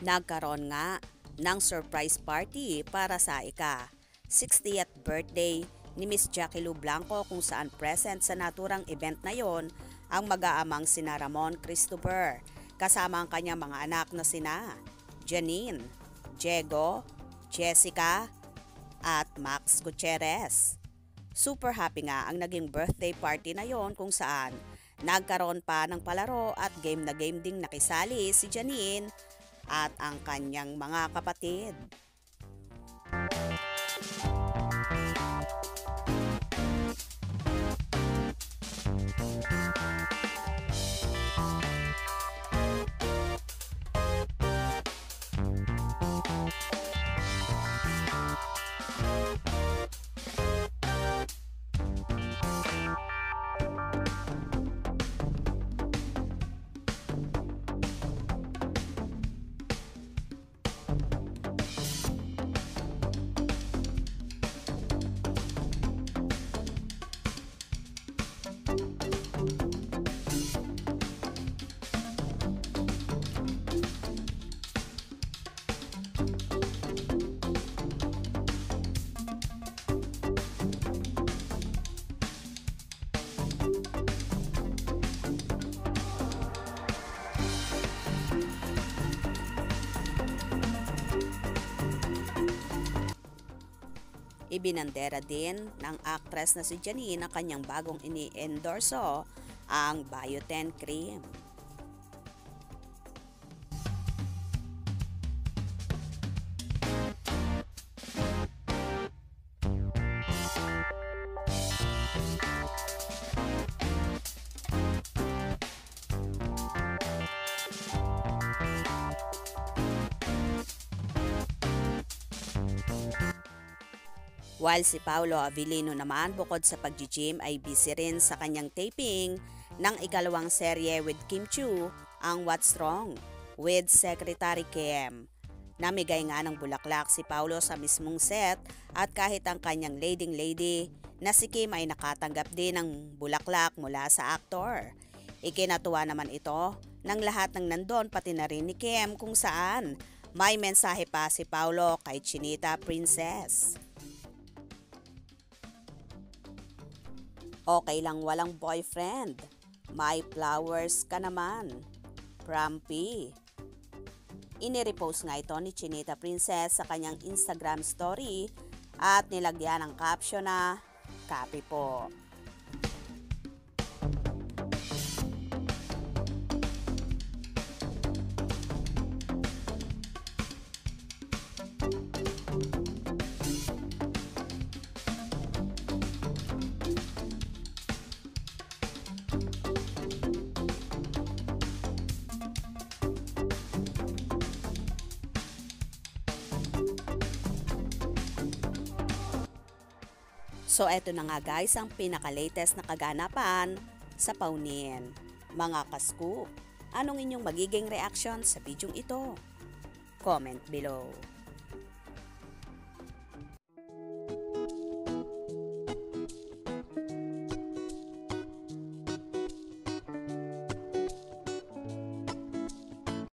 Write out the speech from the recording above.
Nagkaroon nga ng surprise party para sa ika-60th birthday ni Miss Jackie Lou Blanco kung saan present sa naturang event na yon ang mag-aamang sina Ramon Christopher kasama ang kanyang mga anak na sina Janine, Diego, Jessica at Max Gutierrez. Super happy nga ang naging birthday party na yon kung saan nagkaroon pa ng palaro at game na game ding nakisali si Janine at ang kanyang mga kapatid. Ibinandera din ng actress na si Janine ang kanyang bagong ini-endorso, ang Biotin Cream. While si Paolo Avellino naman bukod sa pag-gym ay busy rin sa kanyang taping ng ikalawang serye with Kim Chiu, ang What's Wrong with Secretary Kim. Namigay nga ng bulaklak si Paolo sa mismong set at kahit ang kanyang leading lady na si Kim ay nakatanggap din ng bulaklak mula sa aktor. Ikinatuwa naman ito ng lahat ng nandun pati na rin ni Kim kung saan may mensahe pa si Paolo kay Chinita Princess. Okay lang walang boyfriend. May flowers ka naman. Prampi. Inirepost nga ito ni Chinita Princess sa kanyang Instagram story at nilagyan ng caption na "Copy po." So eto na nga guys ang pinaka-latest na kaganapan sa Paunin. Mga kascoop, anong inyong magiging reaction sa bidyong ito? Comment below.